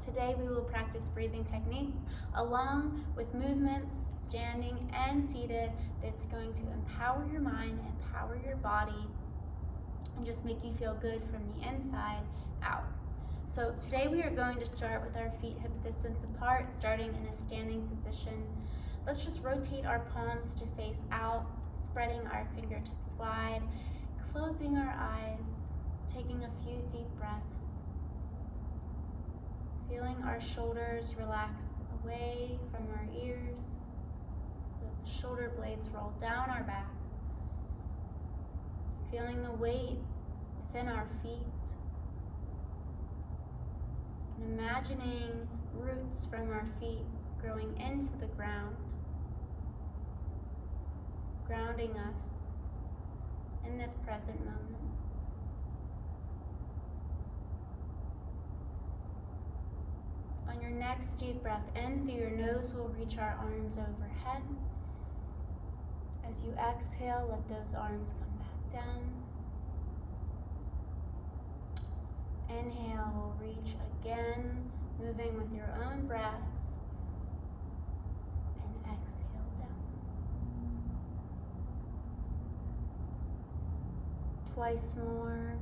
Today we will practice breathing techniques along with movements, standing and seated, that's going to empower your mind, empower your body, and just make you feel good from the inside out. So today we are going to start with our feet hip distance apart, starting in a standing position. Let's just rotate our palms to face out, spreading our fingertips wide, closing our eyes, taking a few deep breaths, feeling our shoulders relax away from our ears, so shoulder blades roll down our back, feeling the weight within our feet, and imagining roots from our feet growing into the ground, grounding us in this present moment. On your next deep breath in through your nose, we'll reach our arms overhead. As you exhale, let those arms come back down. Inhale, we'll reach again, moving with your own breath. And exhale down. Twice more.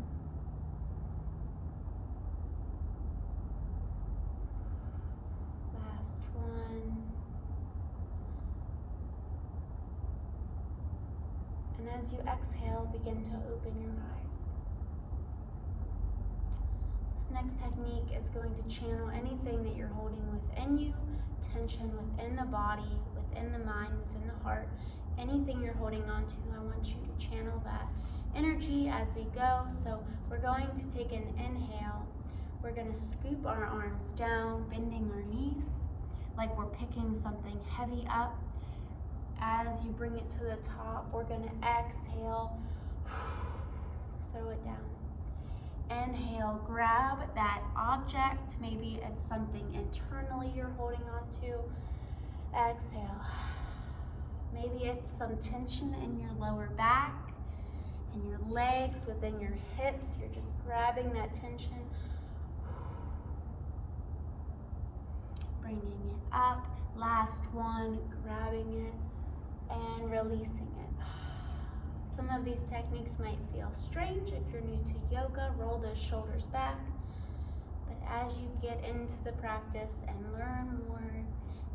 Last one. And as you exhale, begin to open your eyes. This next technique is going to channel anything that you're holding within you, tension within the body, within the mind, within the heart, anything you're holding on to. I want you to channel that energy as we go. So we're going to take an inhale. We're going to scoop our arms down, bending our knees like we're picking something heavy up. As you bring it to the top, we're going to exhale, throw it down. Inhale, grab that object. Maybe it's something internally you're holding on to. Exhale. Maybe it's some tension in your lower back, in your legs, within your hips. You're just grabbing that tension. Bringing it up. Last one, grabbing it and releasing it. Some of these techniques might feel strange if you're new to yoga. Roll those shoulders back. But as you get into the practice and learn more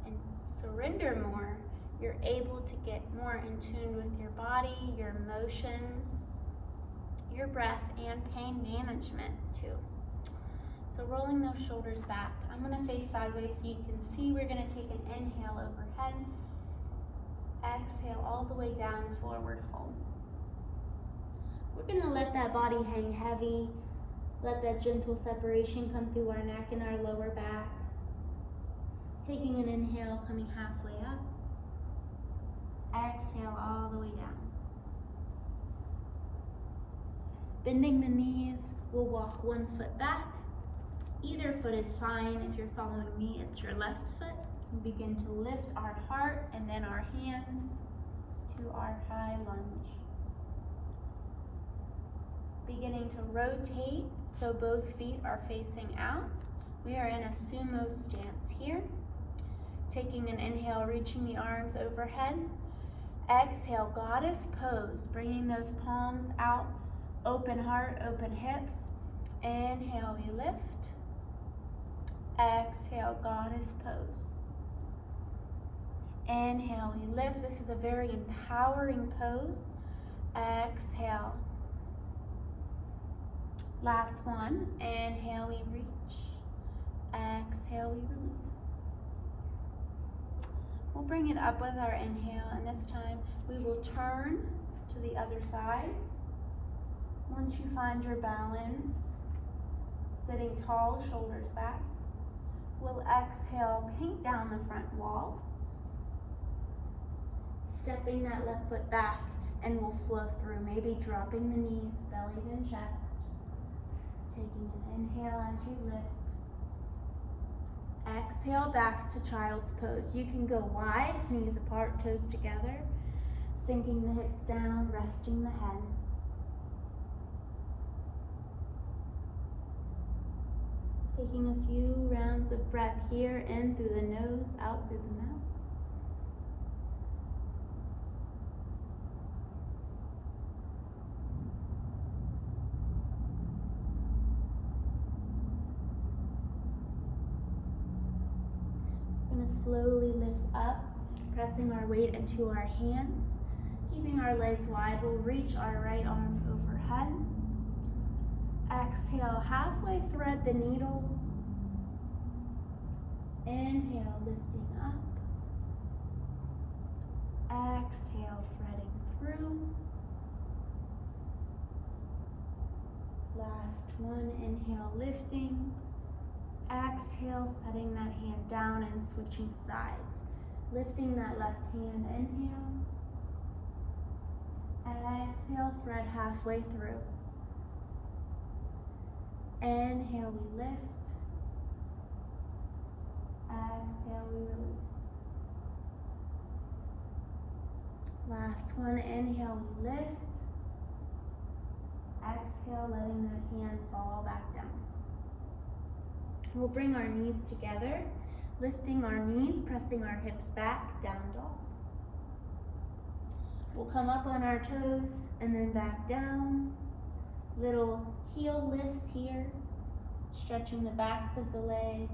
and surrender more, you're able to get more in tune with your body, your emotions, your breath, and pain management too. So rolling those shoulders back. I'm going to face sideways so you can see. We're going to take an inhale overhead. Exhale all the way down, forward fold. We're going to let that body hang heavy. Let that gentle separation come through our neck and our lower back. Taking an inhale, coming halfway up. Exhale all the way down. Bending the knees, we'll walk one foot back. Either foot is fine. If you're following me, it's your left foot. We begin to lift our heart and then our hands to our high lunge. Beginning to rotate so both feet are facing out. We are in a sumo stance here. Taking an inhale, reaching the arms overhead. Exhale, goddess pose, bringing those palms out. Open heart, open hips. Inhale, we lift. Exhale, goddess pose. Inhale, we lift. This is a very empowering pose. Exhale. Last one. Inhale, we reach. Exhale, we release. We'll bring it up with our inhale, and this time we will turn to the other side. Once you find your balance, sitting tall, shoulders back, we'll exhale, paint down the front wall. Stepping that left foot back, and we'll flow through, maybe dropping the knees, bellies and chest. Taking an inhale as you lift. Exhale back to child's pose. You can go wide, knees apart, toes together. Sinking the hips down, resting the head. Taking a few rounds of breath here, in through the nose, out through the mouth. We're going to slowly lift up, pressing our weight into our hands. Keeping our legs wide, we'll reach our right arm overhead. Exhale, halfway thread the needle. Inhale, lifting up. Exhale, threading through. Last one, inhale, lifting. Exhale, setting that hand down and switching sides. Lifting that left hand, inhale. Exhale, thread halfway through. Inhale, we lift. Exhale, we release. Last one, inhale, we lift. Exhale, letting that hand fall back down. We'll bring our knees together, lifting our knees, pressing our hips back, down dog. We'll come up on our toes and then back down. Little heel lifts here, stretching the backs of the legs.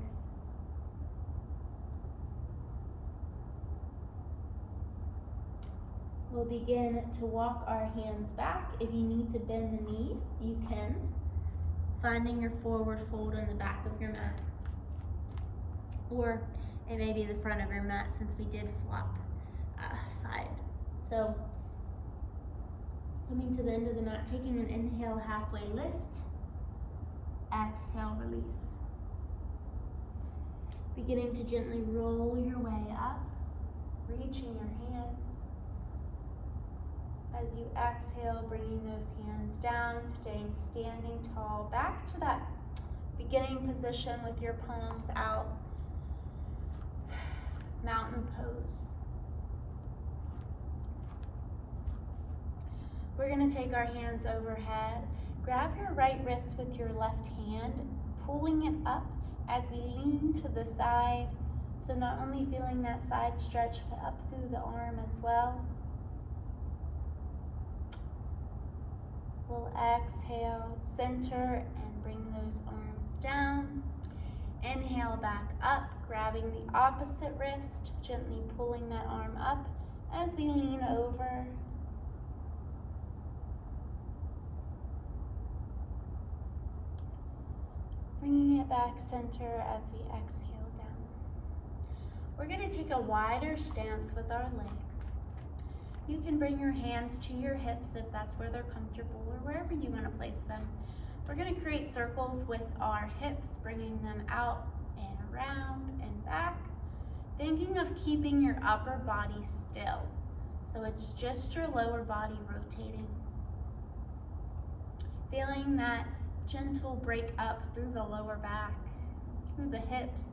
We'll begin to walk our hands back. If you need to bend the knees, you can. Finding your forward fold on the back of your mat. Or it may be the front of your mat since we did flop side. So coming to the end of the mat, taking an inhale, halfway lift. Exhale, release. Beginning to gently roll your way up, reaching your hands. As you exhale, bringing those hands down, staying standing tall, back to that beginning position with your palms out. Mountain pose. We're going to take our hands overhead. Grab your right wrist with your left hand, pulling it up as we lean to the side. So not only feeling that side stretch, but up through the arm as well. We'll exhale, center, and bring those arms down. Inhale, back up, grabbing the opposite wrist, gently pulling that arm up as we lean over. Bringing it back center as we exhale down. We're going to take a wider stance with our legs. You can bring your hands to your hips if that's where they're comfortable or wherever you want to place them. We're going to create circles with our hips, bringing them out and around and back. Thinking of keeping your upper body still. So it's just your lower body rotating. Feeling that gentle break up through the lower back, through the hips,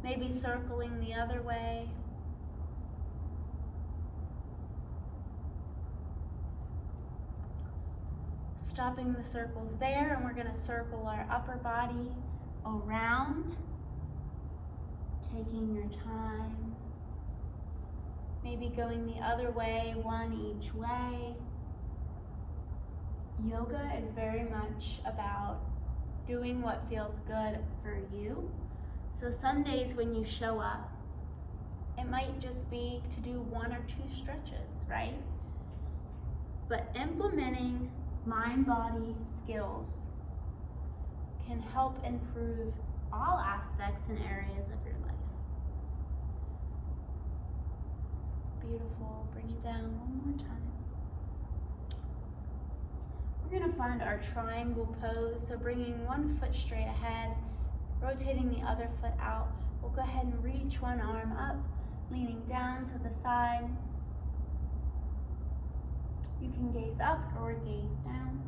maybe circling the other way. Stopping the circles there, and we're going to circle our upper body around, taking your time, maybe going the other way, one each way. Yoga is very much about doing what feels good for you. So some days when you show up, it might just be to do one or two stretches, right? But implementing mind-body skills can help improve all aspects and areas of your life. Beautiful. Bring it down one more time. We're going to find our triangle pose. So bringing one foot straight ahead, rotating the other foot out. We'll go ahead and reach one arm up, leaning down to the side. You can gaze up or gaze down.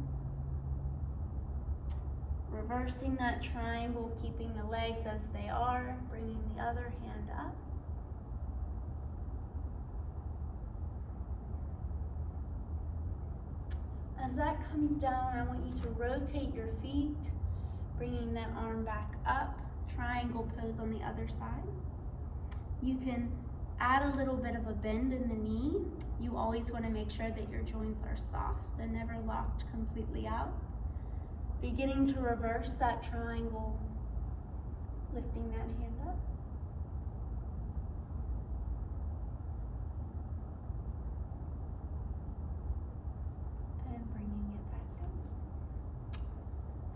Reversing that triangle, keeping the legs as they are, bringing the other hand up. As that comes down, I want you to rotate your feet, bringing that arm back up. triangle pose on the other side. You can add a little bit of a bend in the knee. You always want to make sure that your joints are soft, so never locked completely out. Beginning to reverse that triangle, lifting that hand up. And bringing it back down.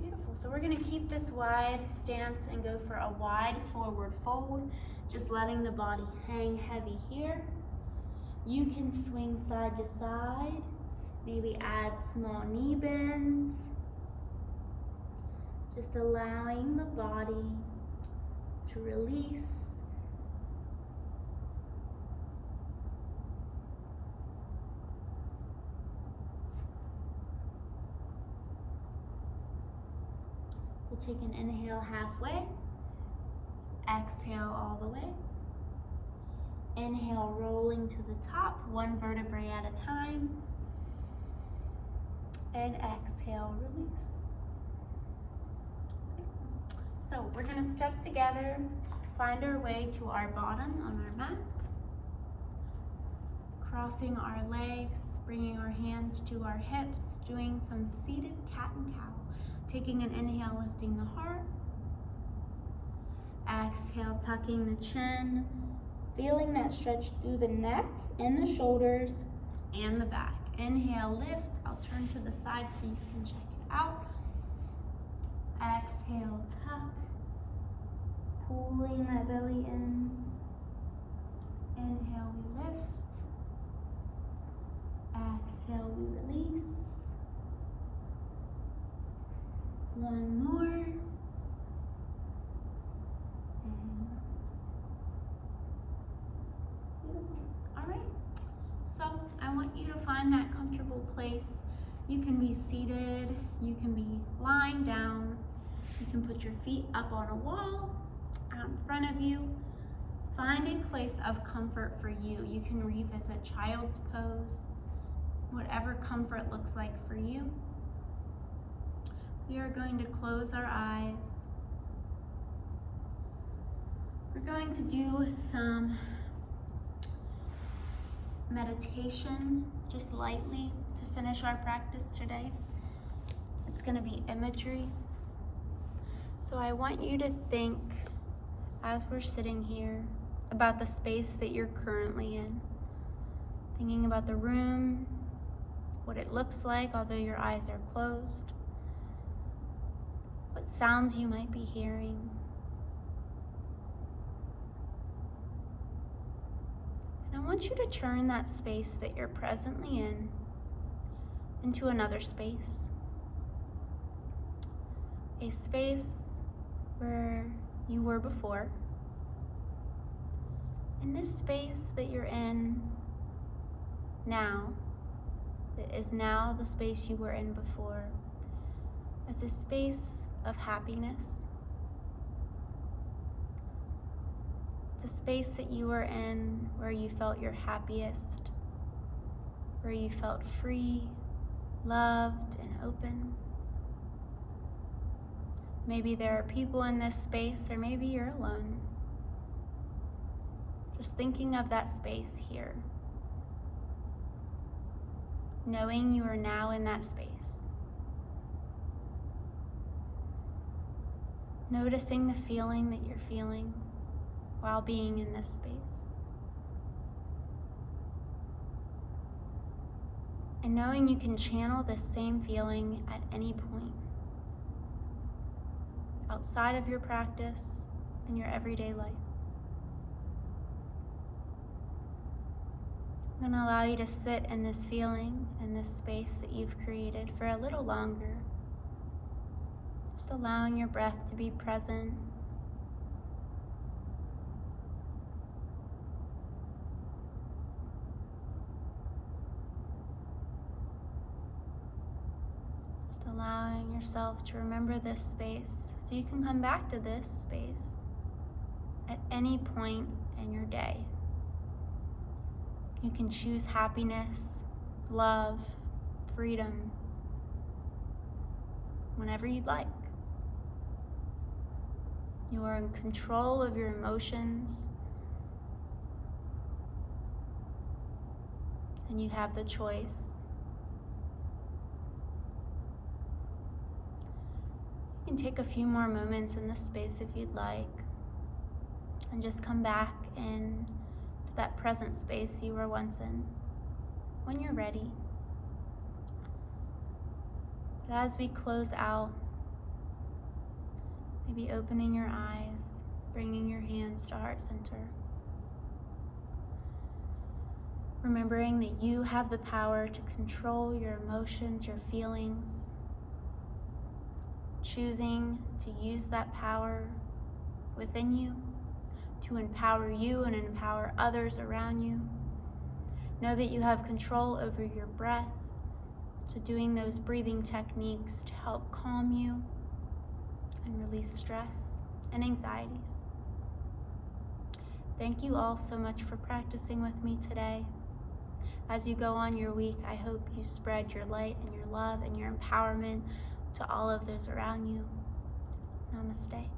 Beautiful. So we're going to keep this wide stance and go for a wide forward fold, just letting the body hang heavy here. You can swing side to side, maybe add small knee bends, just allowing the body to release. We'll take an inhale halfway, exhale all the way. Inhale, rolling to the top, one vertebrae at a time. And exhale, release. So we're gonna step together, find our way to our bottom on our mat. Crossing our legs, bringing our hands to our hips, doing some seated cat and cow. Taking an inhale, lifting the heart. Exhale, tucking the chin. Feeling that stretch through the neck and the shoulders and the back. Inhale, lift. I'll turn to the side so you can check it out. Exhale, tuck. Pulling that belly in. Inhale, we lift. Exhale, we release. One more. All right, so I want you to find that comfortable place. You can be seated, you can be lying down, you can put your feet up on a wall, out in front of you. Find a place of comfort for you. You can revisit child's pose, whatever comfort looks like for you. We are going to close our eyes. We're going to do some meditation, just lightly, to finish our practice today. It's going to be imagery. So I want you to think, as we're sitting here, about the space that you're currently in. Thinking about the room, what it looks like, although your eyes are closed. What sounds you might be hearing. And I want you to turn that space that you're presently in into another space. A space where you were before. And this space that you're in now, that is now the space you were in before, as a space of happiness. It's a space that you were in where you felt your happiest, where you felt free, loved, and open. Maybe there are people in this space, or maybe you're alone. Just thinking of that space here. Knowing you are now in that space. Noticing the feeling that you're feeling while being in this space. And knowing you can channel this same feeling at any point. Outside of your practice, in your everyday life. I'm going to allow you to sit in this feeling, in this space that you've created for a little longer. Just allowing your breath to be present. Just allowing yourself to remember this space so you can come back to this space at any point in your day. You can choose happiness, love, freedom, whenever you'd like. You are in control of your emotions. And you have the choice. You can take a few more moments in this space if you'd like, and just come back in to that present space you were once in when you're ready. But as we close out, maybe opening your eyes, bringing your hands to heart center. Remembering that you have the power to control your emotions, your feelings. Choosing to use that power within you to empower you and empower others around you. Know that you have control over your breath, so doing those breathing techniques to help calm you and release stress and anxieties. Thank you all so much for practicing with me today. As you go on your week, I hope you spread your light and your love and your empowerment to all of those around you. Namaste.